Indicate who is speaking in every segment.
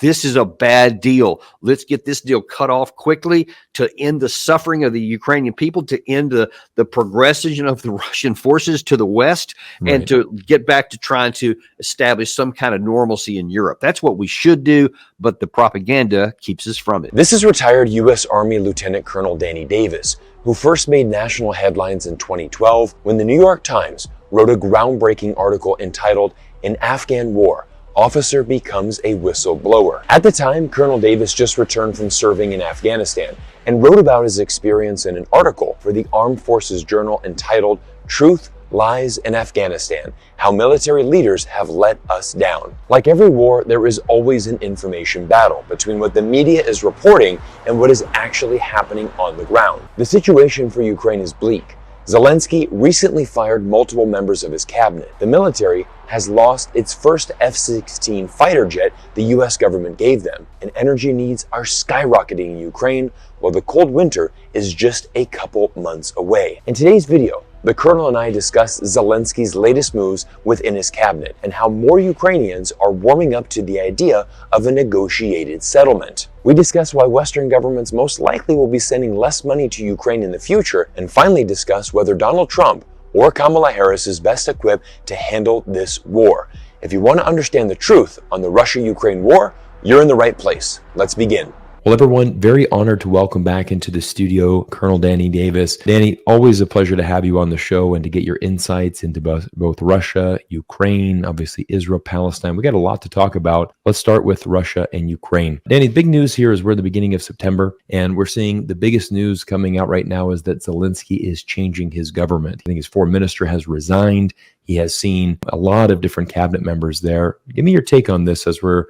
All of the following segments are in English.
Speaker 1: This is a bad deal. Let's get this deal cut off quickly to end the suffering of the Ukrainian people, to end the progression of the Russian forces to the west, and to get back to trying to establish some kind of normalcy in Europe. That's what we should do, but the propaganda keeps us from it.
Speaker 2: This is retired U.S. Army Lieutenant Colonel Danny Davis, who first made national headlines in 2012 when the New York Times wrote a groundbreaking article entitled "An Afghan War, Officer Becomes a Whistleblower." At the time, Colonel Davis just returned from serving in Afghanistan and wrote about his experience in an article for the Armed Forces Journal entitled "Truth, Lies in Afghanistan: How Military Leaders Have Let Us Down." Like every war, there is always an information battle between what the media is reporting and what is actually happening on the ground. The situation for Ukraine is bleak. Zelenskyy recently fired multiple members of his cabinet. The military has lost its first F-16 fighter jet the US government gave them, and energy needs are skyrocketing in Ukraine while the cold winter is just a couple months away. In today's video, the Colonel and I discuss Zelenskyy's latest moves within his cabinet and how more Ukrainians are warming up to the idea of a negotiated settlement. We discuss why Western governments most likely will be sending less money to Ukraine in the future, and finally discuss whether Donald Trump or Kamala Harris is best equipped to handle this war. If you want to understand the truth on the Russia-Ukraine war, you're in the right place. Let's begin.
Speaker 3: Well, everyone, very honored to welcome back into the studio Colonel Danny Davis. Danny, always a pleasure to have you on the show and to get your insights into both Russia, Ukraine, obviously Israel, Palestine. We got a lot to talk about. Let's start with Russia and Ukraine. Danny, the big news here is we're at the beginning of September, and we're seeing the biggest news coming out right now is that Zelenskyy is changing his government. I think his foreign minister has resigned. He has seen a lot of different cabinet members there. Give me your take on this as we're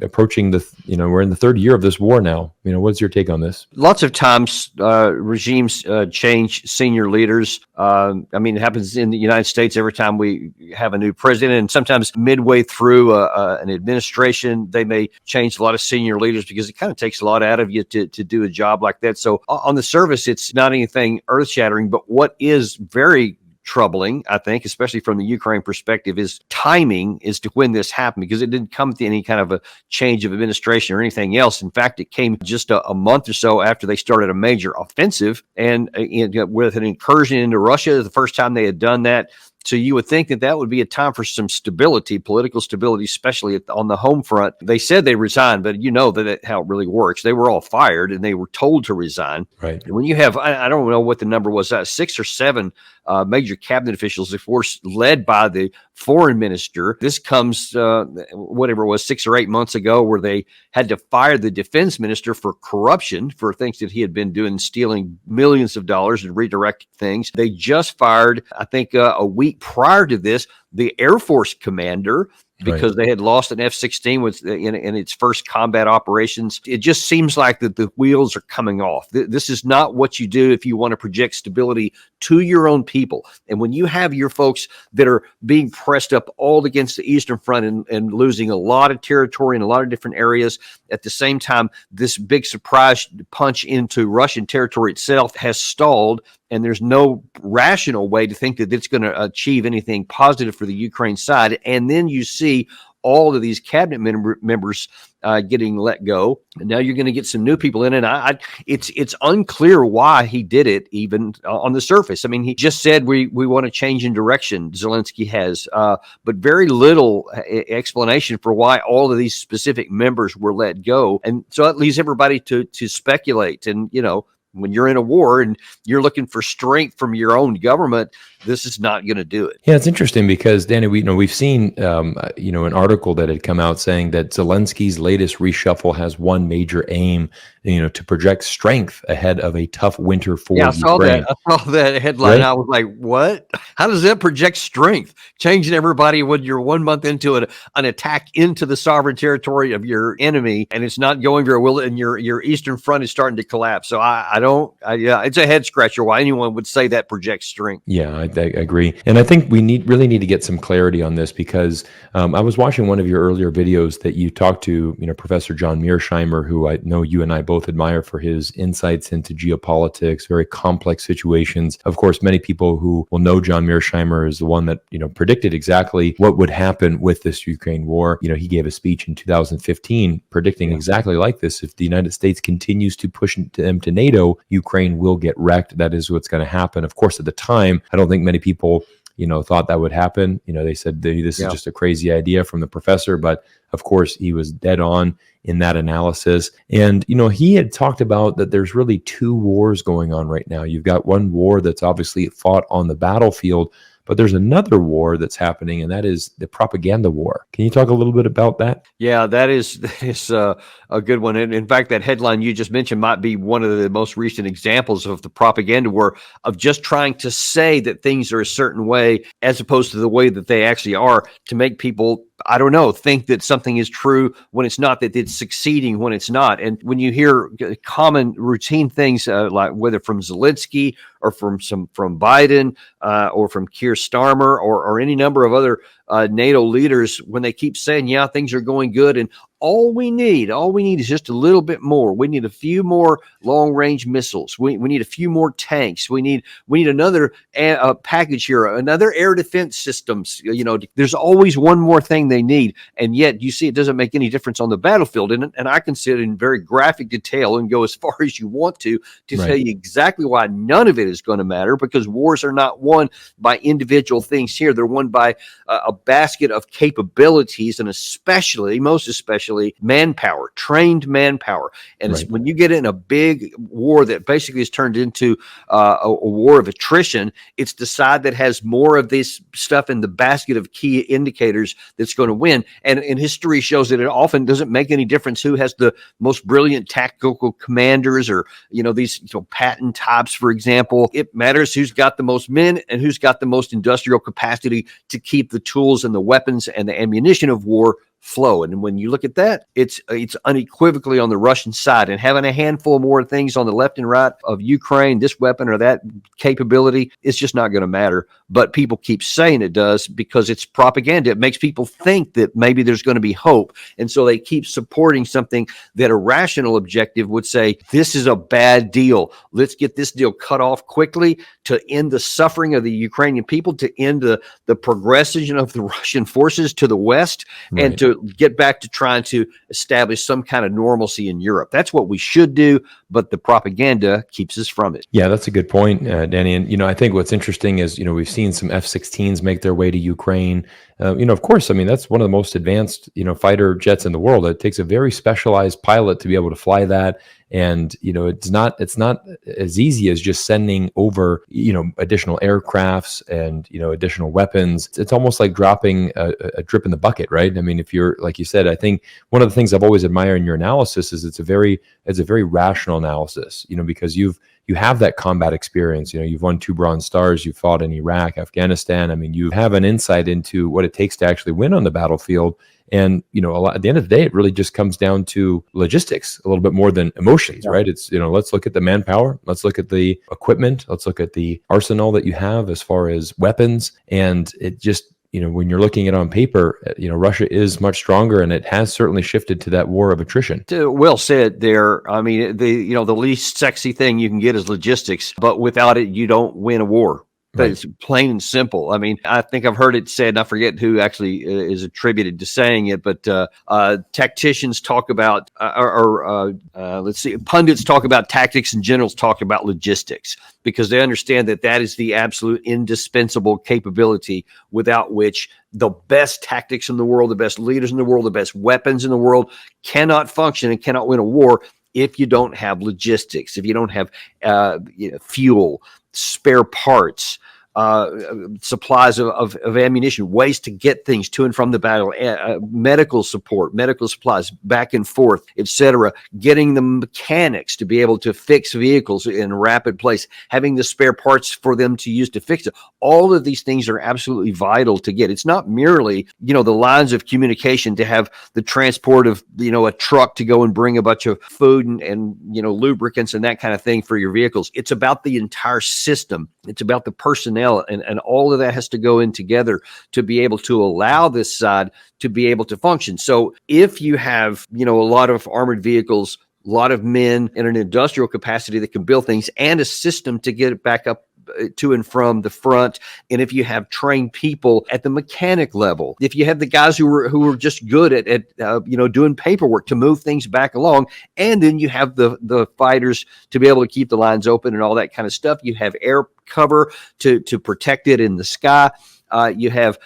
Speaker 3: approaching we're in the third year of this war now. What's your take on this?
Speaker 1: Lots of times regimes change senior leaders. It happens in the United States every time we have a new president, and sometimes midway through an administration, they may change a lot of senior leaders because it kind of takes a lot out of you to do a job like that. So on the surface, it's not anything earth-shattering, but what is very troubling, I think, especially from the Ukraine perspective, is timing as to when this happened, because it didn't come to any kind of a change of administration or anything else. In fact, it came just a month or so after they started a major offensive and with an incursion into Russia, the first time they had done that. So you would think that would be a time for some stability, political stability, especially on the home front. They said they resigned, but how it really works. They were all fired and they were told to resign.
Speaker 3: Right.
Speaker 1: And when you have, I don't know what the number was, 6 or 7 major cabinet officials, of course, led by the foreign minister. This comes, whatever it was, 6 or 8 months ago, where they had to fire the defense minister for corruption, for things that he had been doing, stealing millions of dollars and redirecting things. They just fired, I think, a week prior to this, the Air Force commander, because they had lost an F-16 in its first combat operations. It just seems like that the wheels are coming off. This is not what you do if you want to project stability to your own people. And when you have your folks that are being pressed up all against the Eastern Front and losing a lot of territory in a lot of different areas, at the same time, this big surprise punch into Russian territory itself has stalled, and there's no rational way to think that it's going to achieve anything positive for the Ukraine side. And then you see all of these cabinet members getting let go. And now you're going to get some new people in. And it's unclear why he did it, even on the surface. I mean, he just said we want to change in direction, Zelenskyy has, but very little explanation for why all of these specific members were let go. And so that leaves everybody to speculate. And, when you're in a war and you're looking for strength from your own government, this is not going to do it.
Speaker 3: Yeah, it's interesting because, Danny, we've seen an article that had come out saying that Zelenskyy's latest reshuffle has one major aim, to project strength ahead of a tough winter for Ukraine.
Speaker 1: I saw that headline. Right? I was like, what? How does that project strength? Changing everybody when you're 1 month into an attack into the sovereign territory of your enemy, and it's not going very well, and your Eastern Front is starting to collapse. So I Yeah, it's a head scratcher why anyone would say that projects strength.
Speaker 3: Yeah, I agree, and I think we really need to get some clarity on this because I was watching one of your earlier videos that you talked to, Professor John Mearsheimer, who I know you and I both admire for his insights into geopolitics, very complex situations. Of course, many people who will know John Mearsheimer is the one that predicted exactly what would happen with this Ukraine war. He gave a speech in 2015 predicting exactly like this. If the United States continues to push them to NATO, Ukraine will get wrecked. That is what's going to happen. Of course, at the time, I don't think many people thought that would happen. They said this is just a crazy idea from the professor, but of course he was dead on in that analysis. And he had talked about that there's really two wars going on right now. You've got one war that's obviously fought on the battlefield, but there's another war that's happening, and that is the propaganda war. Can you talk a little bit about that?
Speaker 1: Yeah, that is a good one. And in fact, that headline you just mentioned might be one of the most recent examples of the propaganda war, of just trying to say that things are a certain way as opposed to the way that they actually are, to make people, I don't know, think that something is true when it's not, that it's succeeding when it's not. And when you hear common routine things like whether from Zelenskyy or from Biden or from Keir Starmer or any number of other NATO leaders, when they keep saying, yeah, things are going good, and all we need is just a little bit more. We need a few more long-range missiles. We need a few more tanks. We need another package here, another air defense systems. There's always one more thing they need, and yet you see it doesn't make any difference on the battlefield. And I can sit in very graphic detail and go as far as you want to tell you exactly why none of it is going to matter, because wars are not won by individual things here. They're won by a basket of capabilities, and most especially manpower, trained manpower. And when you get in a big war that basically has turned into a war of attrition, it's the side that has more of this stuff in the basket of key indicators that's going to win. And history shows that it often doesn't make any difference who has the most brilliant tactical commanders or these Patton types, for example. It matters who's got the most men and who's got the most industrial capacity to keep the tools and the weapons and the ammunition of war flow. And when you look at that, it's unequivocally on the Russian side, and having a handful more things on the left and right of Ukraine, this weapon or that capability, it's just not going to matter. But people keep saying it does because it's propaganda. It makes people think that maybe there's going to be hope. And so they keep supporting something that a rational objective would say, this is a bad deal. Let's get this deal cut off quickly to end the suffering of the Ukrainian people, to end the progression of the Russian forces to the west, and to get back to trying to establish some kind of normalcy in Europe. That's what we should do, but the propaganda keeps us from it.
Speaker 3: Yeah, that's a good point, Danny. And, I think what's interesting is, we've seen some F-16s make their way to Ukraine. Of course, that's one of the most advanced, fighter jets in the world. It takes a very specialized pilot to be able to fly that. And, it's not as easy as just sending over, additional aircrafts and, additional weapons. It's almost like dropping a drip in the bucket, right? If you're, like you said, I think one of the things I've always admired in your analysis is it's a very rational analysis, because you have that combat experience. You've won 2 Bronze Stars, you've fought in Iraq, Afghanistan. You have an insight into what it takes to actually win on the battlefield. And, at the end of the day, it really just comes down to logistics a little bit more than emotions, right? It's, let's look at the manpower, let's look at the equipment, let's look at the arsenal that you have as far as weapons. And it just, when you're looking at it on paper, Russia is much stronger, and it has certainly shifted to that war of attrition.
Speaker 1: Well said there. The least sexy thing you can get is logistics, but without it, you don't win a war. But it's plain and simple. I think I've heard it said, and I forget who actually is attributed to saying it, but tacticians talk about, pundits talk about tactics and generals talk about logistics, because they understand that is the absolute indispensable capability without which the best tactics in the world, the best leaders in the world, the best weapons in the world cannot function and cannot win a war if you don't have logistics, if you don't have fuel, spare parts, supplies of ammunition, ways to get things to and from the battle, medical support, medical supplies back and forth, etc. Getting the mechanics to be able to fix vehicles in a rapid place, having the spare parts for them to use to fix it. All of these things are absolutely vital to get. It's not merely, the lines of communication to have the transport of, a truck to go and bring a bunch of food and lubricants and that kind of thing for your vehicles. It's about the entire system. It's about the personnel, and all of that has to go in together to be able to allow this side to be able to function. So if you have, a lot of armored vehicles, a lot of men in an industrial capacity that can build things, and a system to get it back up to and from the front, and if you have trained people at the mechanic level, if you have the guys who are just good at doing paperwork to move things back along, and then you have the fighters to be able to keep the lines open and all that kind of stuff. You have air cover to protect it in the sky. You have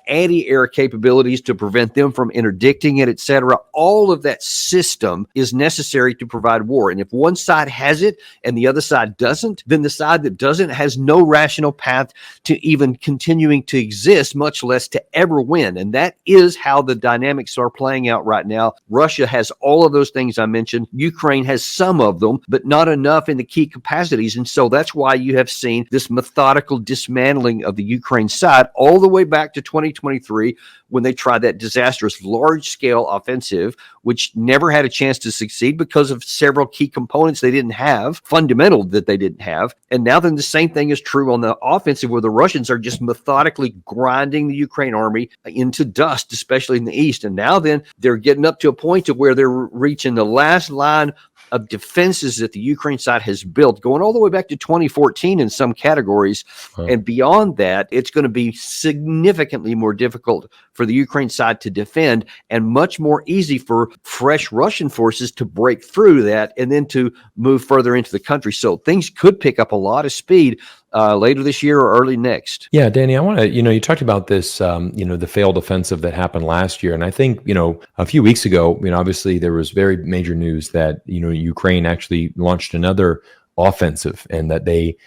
Speaker 1: anti-air capabilities to prevent them from interdicting it, etc. All of that system is necessary to provide war. And if one side has it and the other side doesn't, then the side that doesn't has no rational path to even continuing to exist, much less to ever win. And that is how the dynamics are playing out right now. Russia has all of those things I mentioned. Ukraine has some of them, but not enough in the key capacities. And so that's why you have seen this methodical dismantling of the Ukraine side all the way back to 2023, when they tried that disastrous large-scale offensive, which never had a chance to succeed because of several key components they didn't have, fundamental that they didn't have. And now then the same thing is true on the offensive, where the Russians are just methodically grinding the Ukraine army into dust, especially in the east. And now then they're getting up to a point to where they're reaching the last line of defenses that the Ukraine side has built, going all the way back to 2014 in some categories. And beyond that, it's going to be significantly more difficult for the Ukraine side to defend, and much more easy for fresh Russian forces to break through that and then to move further into the country. So things could pick up a lot of speed later this year or early next.
Speaker 3: Yeah, Danny, I want to, you talked about this, the failed offensive that happened last year. And I think, a few weeks ago, obviously there was very major news that, Ukraine actually launched another offensive, and that they,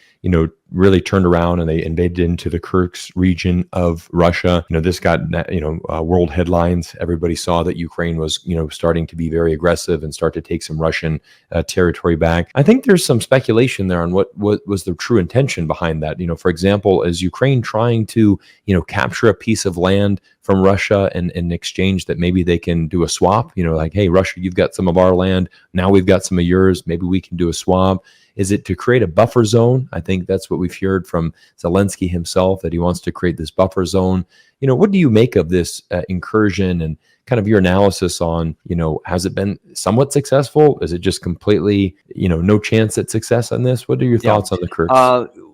Speaker 3: really turned around and they invaded into the Kursk region of Russia. This got, world headlines. Everybody saw that Ukraine was, starting to be very aggressive and start to take some Russian territory back. I think there's some speculation there on what was the true intention behind that. For example, is Ukraine trying to, capture a piece of land from Russia and in exchange that maybe they can do a swap, like, hey, Russia, you've got some of our land. Now we've got some of yours. Maybe we can do a swap. Is it to create a buffer zone? I think that's what we've heard from Zelenskyy himself, that he wants to create this buffer zone. What do you make of this incursion, and kind of your analysis on, has it been somewhat successful? Is it just completely, no chance at success on this? What are your thoughts on the Kursk?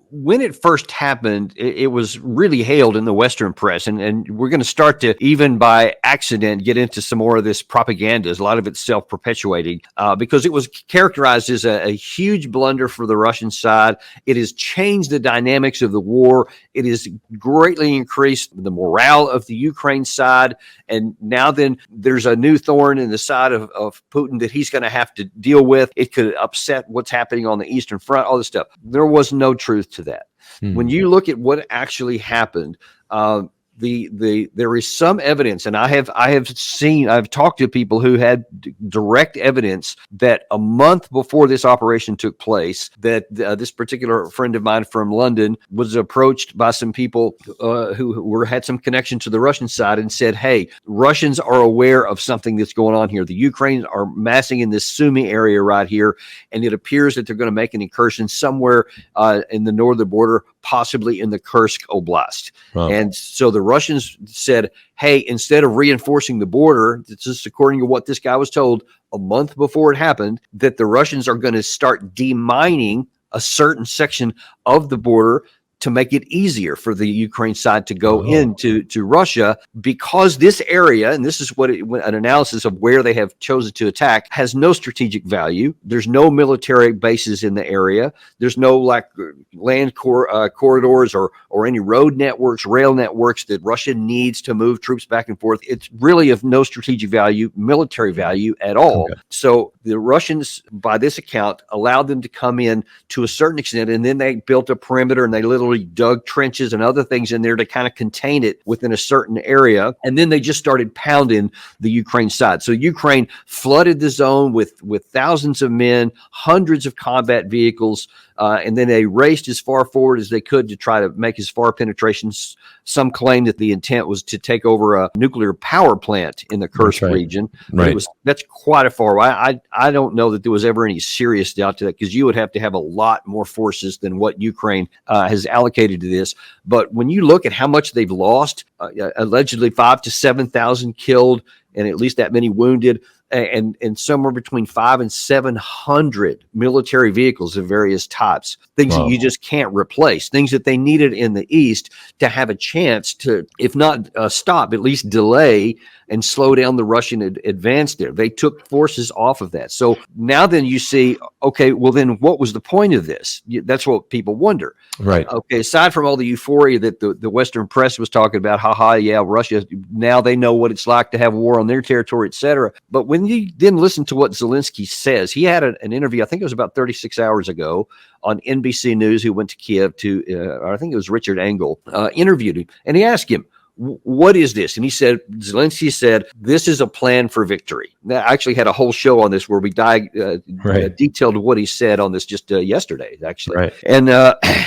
Speaker 1: When it first happened, it was really hailed in the Western press, and we're going to start to, even by accident, get into some more of this propaganda. A lot of it's self-perpetuating, because it was characterized as a huge blunder for the Russian side. It has changed the dynamics of the war. It has greatly increased the morale of the Ukraine side, and now then there's a new thorn in the side of Putin that he's going to have to deal with. It could upset what's happening on the Eastern Front, all this stuff. There was no truth to that. When you look at what actually happened, there is some evidence, and I've talked to people who had direct evidence that a month before this operation took place, that this particular friend of mine from London was approached by some people who had some connection to the Russian side and said, hey, Russians are aware of something that's going on here. The Ukrainians are massing in this Sumy area right here, and it appears that they're going to make an incursion somewhere in the northern border, possibly in the Kursk Oblast. Wow. And so the Russians said, hey, instead of reinforcing the border, this is according to what this guy was told a month before it happened, that the Russians are going to start demining a certain section of the border to make it easier for the Ukraine side to go into Russia, because this area, and this is what an analysis of where they have chosen to attack, has no strategic value. There's no military bases in the area. There's no land corridors or any road networks, rail networks that Russia needs to move troops back and forth. It's really of no strategic value, military value at all. Okay. So the Russians, by this account, allowed them to come in to a certain extent, and then they built a perimeter and they literally dug trenches and other things in there to kind of contain it within a certain area. And then they just started pounding the Ukraine side. So Ukraine flooded the zone with thousands of men, hundreds of combat vehicles, and then they raced as far forward as they could to try to make as far penetrations. Some claim that the intent was to take over a nuclear power plant in the Kursk region. But that's quite a far away. I don't know that there was ever any serious doubt to that, because you would have to have a lot more forces than what Ukraine has allocated to this. But when you look at how much they've lost, allegedly 5,000 to 7,000 killed and at least that many wounded, and somewhere between 500 and 700 military vehicles of various types, things that you just can't replace, things that they needed in the East to have a chance to, if not stop, at least delay and slow down the Russian advance there. They took forces off of that. So now then you see, okay, well then what was the point of this? That's what people wonder.
Speaker 3: Right.
Speaker 1: Okay, aside from all the euphoria that the Western press was talking about, yeah, Russia, now they know what it's like to have war on their territory, etc. But when you then listen to what Zelenskyy says, he had an interview, I think it was about 36 hours ago, on NBC News, who went to Kiev to, I think it was Richard Engel, interviewed him, and he asked him, what is this? And he said, Zelenskyy said, this is a plan for victory. Now, I actually had a whole show on this where we detailed what he said on this just yesterday, actually. Right. And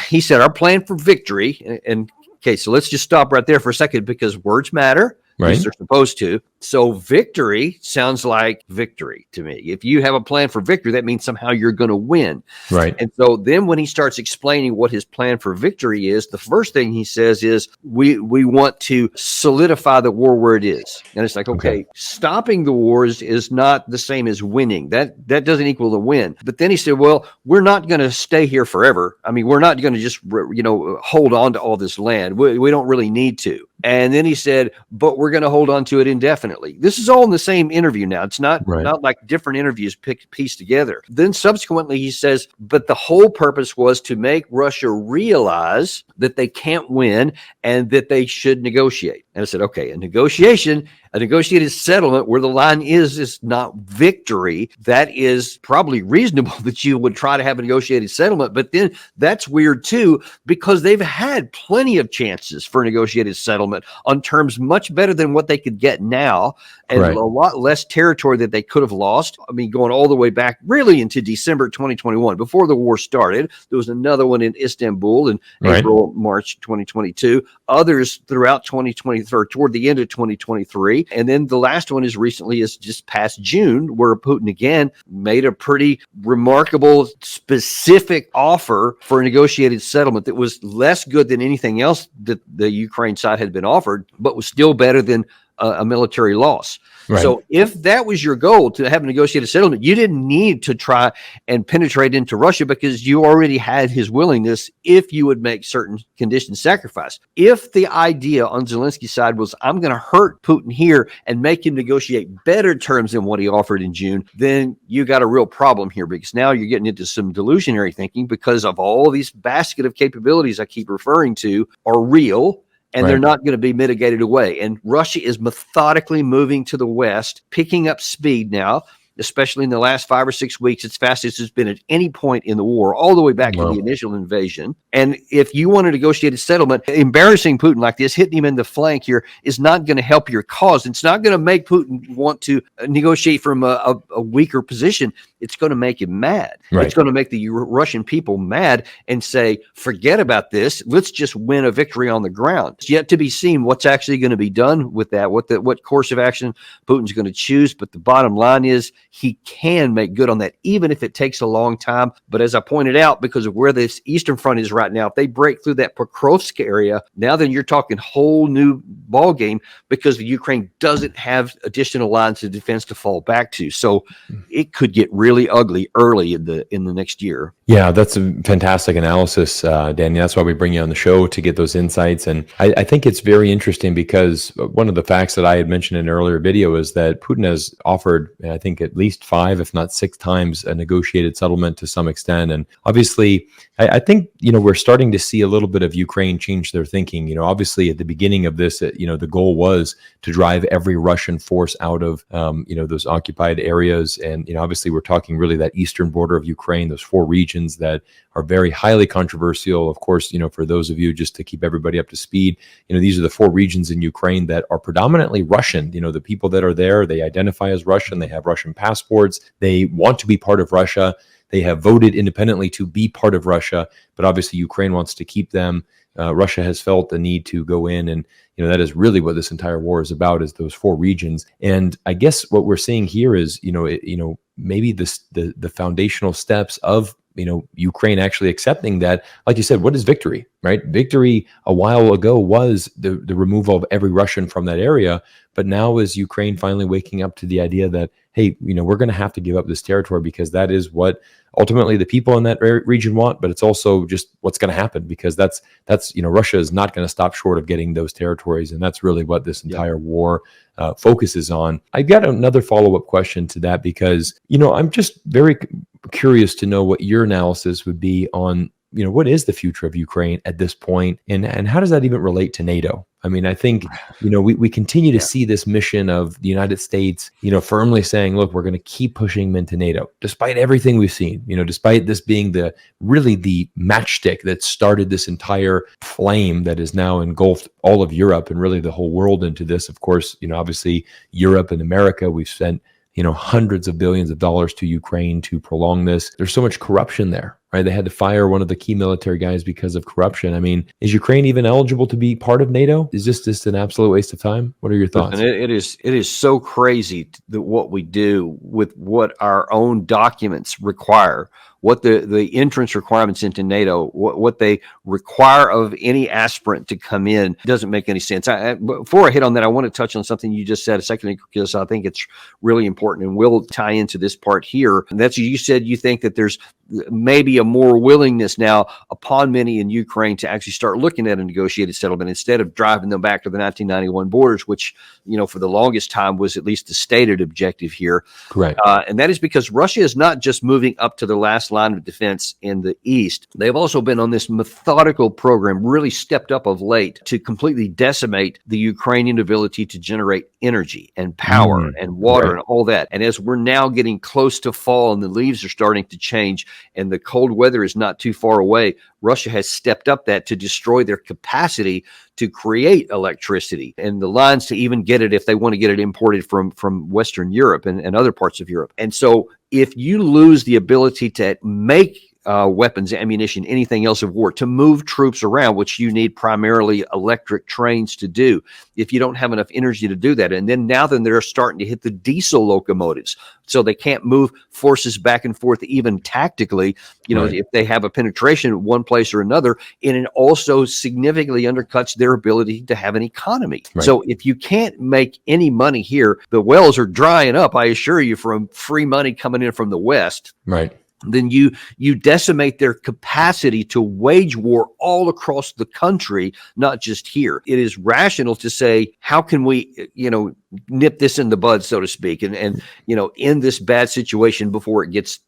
Speaker 1: he said, our plan for victory, and okay, so let's just stop right there for a second, because words matter. Right. They're supposed to. So victory sounds like victory to me. If you have a plan for victory, that means somehow you're going to win. Right. And so then when he starts explaining what his plan for victory is, the first thing he says is, we want to solidify the war where it is. And it's like, okay, stopping the wars is not the same as winning. That doesn't equal the win. But then he said, well, we're not going to stay here forever. I mean, we're not going to just, hold on to all this land. We don't really need to. And then he said, but we're going to hold on to it indefinitely. This is all in the same interview now. It's not like different interviews pieced together. Then subsequently he says, but the whole purpose was to make Russia realize that they can't win and that they should negotiate. And I said, okay, a negotiated settlement where the line is not victory. That is probably reasonable that you would try to have a negotiated settlement. But then that's weird too, because they've had plenty of chances for a negotiated settlement on terms much better than what they could get now, and a lot less territory that they could have lost. I mean, going all the way back really into December 2021, before the war started. There was another one in Istanbul in April, March 2022. Others throughout 2023, toward the end of 2023. And then the last one is just past June, where Putin again made a pretty remarkable, specific offer for a negotiated settlement that was less good than anything else that the Ukraine side had been offered, but was still better than a military loss. Right. So if that was your goal, to have a negotiated settlement, you didn't need to try and penetrate into Russia, because you already had his willingness if you would make certain conditions sacrifice. If the idea on Zelensky's side was, I'm going to hurt Putin here and make him negotiate better terms than what he offered in June, then you got a real problem here, because now you're getting into some delusionary thinking, because of all these basket of capabilities I keep referring to are real. And they're not going to be mitigated away. And Russia is methodically moving to the west, picking up speed now, especially in the last 5 or 6 weeks. It's fastest it's been at any point in the war, all the way back to the initial invasion. And if you want to negotiate a settlement, embarrassing Putin like this, hitting him in the flank here, is not going to help your cause. It's not going to make Putin want to negotiate from a weaker position. It's going to make him mad. It's going to make the Russian people mad and say, forget about this. Let's just win a victory on the ground. It's yet to be seen what's actually going to be done with that, what course of action Putin's going to choose. But the bottom line is, he can make good on that, even if it takes a long time. But as I pointed out, because of where this Eastern Front is right now, if they break through that Pokrovsk area, now then you're talking whole new ball game, because the Ukraine doesn't have additional lines of defense to fall back to. So it could get really ugly early in the next year.
Speaker 3: Yeah, that's a fantastic analysis, Danny. That's why we bring you on the show, to get those insights. And I think it's very interesting, because one of the facts that I had mentioned in an earlier video is that Putin has offered, I think at least 5, if not 6 times a negotiated settlement to some extent. And obviously, I think, we're starting to see a little bit of Ukraine change their thinking. Obviously at the beginning of this, the goal was to drive every Russian force out of, those occupied areas. And, obviously we're talking really that eastern border of Ukraine, those 4 regions that are very highly controversial. Of course, for those of you, just to keep everybody up to speed, these are the 4 regions in Ukraine that are predominantly Russian. The people that are there, they identify as Russian, they have Russian passports, they want to be part of Russia. They have voted independently to be part of Russia, but obviously Ukraine wants to keep them. Russia has felt the need to go in, and that is really what this entire war is about, is those 4 regions. And I guess what we're seeing here is, maybe the foundational steps of Ukraine actually accepting that, like you said, what is victory, right? Victory a while ago was the removal of every Russian from that area. But now is Ukraine finally waking up to the idea that, hey, we're going to have to give up this territory, because that is what ultimately the people in that region want. But it's also just what's going to happen, because that's Russia is not going to stop short of getting those territories. And that's really what this entire war focuses on. I got another follow-up question to that, because, I'm just very curious to know what your analysis would be on, what is the future of Ukraine at this point, and how does that even relate to NATO? I mean, I think, we continue to see this mission of the United States, firmly saying, look, we're going to keep pushing them into NATO, despite everything we've seen, despite this being the matchstick that started this entire flame that is now engulfed all of Europe and really the whole world into this. Of course, obviously Europe and America, we've sent hundreds of billions of dollars to Ukraine to prolong this. There's so much corruption there, right? They had to fire one of the key military guys because of corruption. I mean, is Ukraine even eligible to be part of NATO? Is this just an absolute waste of time? What are your thoughts?
Speaker 1: And it is so crazy that what we do with what our own documents require, what the entrance requirements into NATO, what they require of any aspirant to come in, doesn't make any sense. Before I hit on that, I want to touch on something you just said a second ago, because I think it's really important and will tie into this part here. And that's, you said you think that there's maybe a more willingness now upon many in Ukraine to actually start looking at a negotiated settlement instead of driving them back to the 1991 borders, which, for the longest time was at least the stated objective here.
Speaker 3: Correct.
Speaker 1: And that is because Russia is not just moving up to the last line of defense in the east. They've also been on this methodical program, really stepped up of late, to completely decimate the Ukrainian ability to generate energy and power and water and all that. And as we're now getting close to fall and the leaves are starting to change and the cold weather is not too far away, Russia has stepped up that to destroy their capacity to create electricity and the lines to even get it if they want to get it imported from Western Europe and other parts of Europe. And so if you lose the ability to make weapons, ammunition, anything else of war, to move troops around, which you need primarily electric trains to do, if you don't have enough energy to do that. And then they're starting to hit the diesel locomotives, so they can't move forces back and forth even tactically, if they have a penetration one place or another. And it also significantly undercuts their ability to have an economy. Right. So if you can't make any money here, the wells are drying up, I assure you, from free money coming in from the West.
Speaker 3: Right.
Speaker 1: Then you decimate their capacity to wage war all across the country, not just here. It is rational to say, how can we, nip this in the bud, so to speak, and end this bad situation before it gets,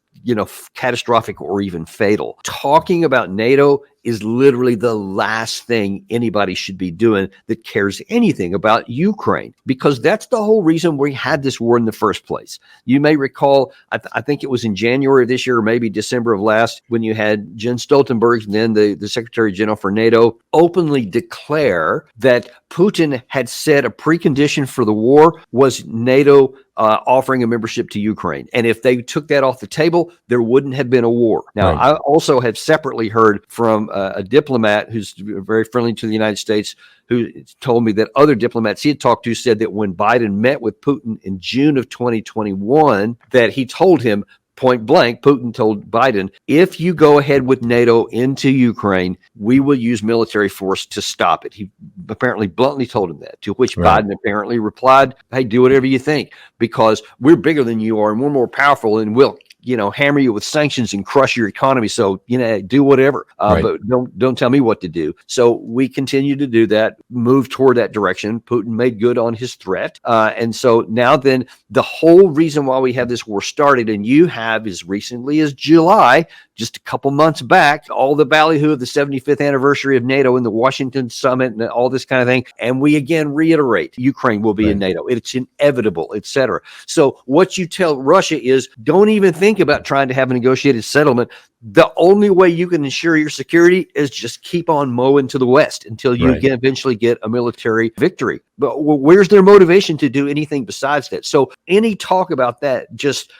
Speaker 1: catastrophic or even fatal. Talking about NATO is literally the last thing anybody should be doing that cares anything about Ukraine, because that's the whole reason we had this war in the first place. You may recall, I think it was in January of this year, or maybe December of last, when you had Jens Stoltenberg, then the Secretary General for NATO, openly declare that Putin had said a precondition for the war was NATO offering a membership to Ukraine. And if they took that off the table, there wouldn't have been a war. Now, right. I also have separately heard from a diplomat who's very friendly to the United States, who told me that other diplomats he had talked to said that when Biden met with Putin in June of 2021, that he told him point blank, Putin told Biden, if you go ahead with NATO into Ukraine, we will use military force to stop it. He apparently bluntly told him that, to which right. Biden apparently replied, hey, do whatever you think, because we're bigger than you are and we're more powerful and we'll hammer you with sanctions and crush your economy. So, do whatever,
Speaker 3: Right.
Speaker 1: but don't tell me what to do. So we continue to do that, move toward that direction. Putin made good on his threat. And so now then the whole reason why we have this war started, and you have as recently as July, just a couple months back, all the ballyhoo of the 75th anniversary of NATO and the Washington summit and all this kind of thing. And we again reiterate, Ukraine will be in NATO. It's inevitable, etc. So what you tell Russia is, don't even think about trying to have a negotiated settlement. The only way you can ensure your security is just keep on mowing to the west until you eventually get a military victory. But where's their motivation to do anything besides that? So any talk about that just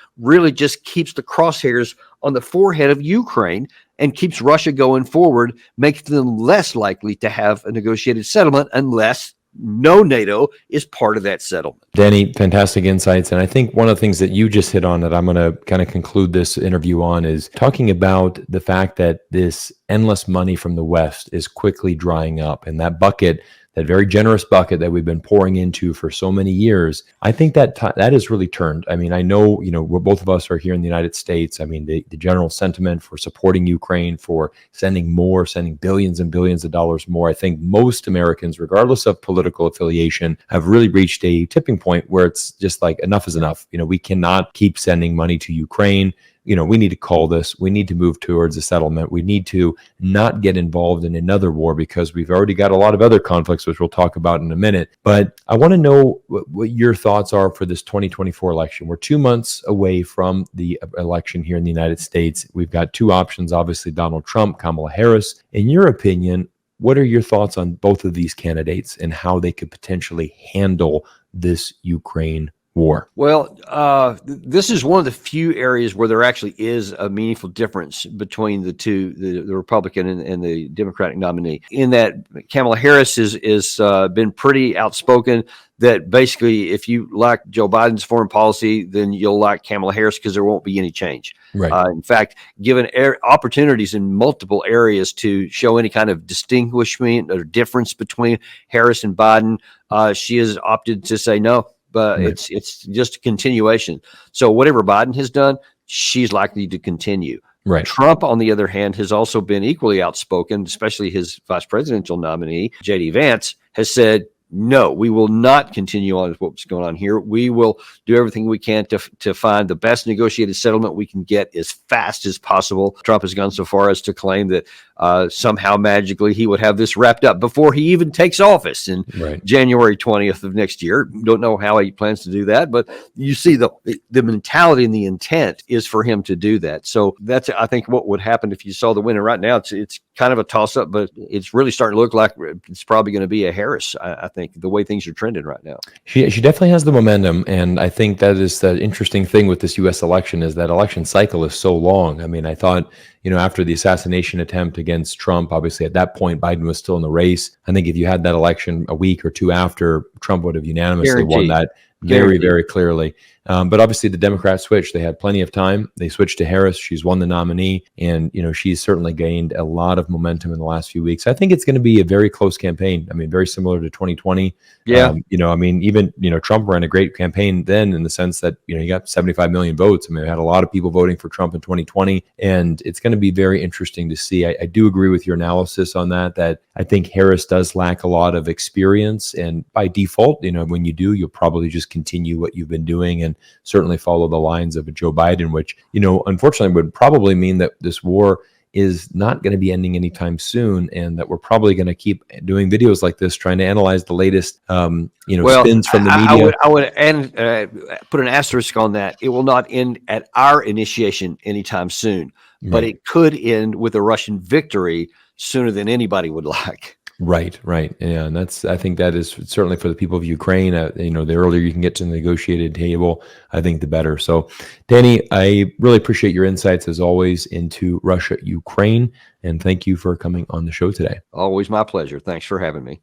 Speaker 1: keeps the crosshairs on the forehead of Ukraine and keeps Russia going forward, makes them less likely to have a negotiated settlement unless NATO is part of that settlement.
Speaker 3: Danny, fantastic insights. And I think one of the things that you just hit on that I'm going to kind of conclude this interview on is talking about the fact that this endless money from the West is quickly drying up. And that bucket, that very generous bucket that we've been pouring into for so many years, I think that that has really turned. I mean, I know, we're, both of us are here in the United States. I mean, the general sentiment for supporting Ukraine, for sending billions and billions of dollars more. I think most Americans, regardless of political affiliation, have really reached a tipping point where it's just like enough is enough. We cannot keep sending money to Ukraine. We need to call this. We need to move towards a settlement. We need to not get involved in another war because we've already got a lot of other conflicts, which we'll talk about in a minute. But I want to know what your thoughts are for this 2024 election. We're 2 months away from the election here in the United States. We've got two options, obviously, Donald Trump, Kamala Harris. In your opinion, what are your thoughts on both of these candidates and how they could potentially handle this Ukraine war?
Speaker 1: Well, this is one of the few areas where there actually is a meaningful difference between the two, the Republican and the Democratic nominee, in that Kamala Harris is been pretty outspoken that basically if you like Joe Biden's foreign policy, then you'll like Kamala Harris because there won't be any change.
Speaker 3: Right.
Speaker 1: In fact, given opportunities in multiple areas to show any kind of distinguishment or difference between Harris and Biden, she has opted to say no. But it's just a continuation. So whatever Biden has done, she's likely to continue.
Speaker 3: Right.
Speaker 1: Trump, on the other hand, has also been equally outspoken, especially his vice presidential nominee, J.D. Vance, has said, no, we will not continue on with what's going on here. We will do everything we can to find the best negotiated settlement we can get as fast as possible. Trump has gone so far as to claim that somehow magically he would have this wrapped up before he even takes office in January 20th of next year. Don't know how he plans to do that, but you see the mentality and the intent is for him to do that. So that's, I think, what would happen if you saw the winner right now. It's kind of a toss-up, but it's really starting to look like it's probably going to be a Harris, I think, the way things are trending right now.
Speaker 3: She definitely has the momentum, and I think that is the interesting thing with this U.S. election is that election cycle is so long. I mean, I thought, after the assassination attempt against Trump, obviously at that point, Biden was still in the race. I think if you had that election a week or two after, Trump would have unanimously won that very, very clearly. But obviously the Democrats switched. They had plenty of time. They switched to Harris. She's won the nominee. And, she's certainly gained a lot of momentum in the last few weeks. I think it's going to be a very close campaign. I mean, very similar to 2020.
Speaker 1: Yeah.
Speaker 3: Even Trump ran a great campaign then in the sense that, he got 75 million votes. I mean, we had a lot of people voting for Trump in 2020. And it's going to be very interesting to see. I do agree with your analysis on that I think Harris does lack a lot of experience. And by default, when you do, you'll probably just continue what you've been doing and certainly follow the lines of a Joe Biden, which, unfortunately would probably mean that this war is not going to be ending anytime soon, and that we're probably going to keep doing videos like this, trying to analyze the latest, spins from the media.
Speaker 1: I would put an asterisk on that. It will not end at our initiation anytime soon, but it could end with a Russian victory sooner than anybody would like.
Speaker 3: Right. Yeah. And I think that is certainly for the people of Ukraine. The earlier you can get to the negotiated table, I think the better. So, Danny, I really appreciate your insights as always into Russia, Ukraine, and thank you for coming on the show today.
Speaker 1: Always my pleasure. Thanks for having me.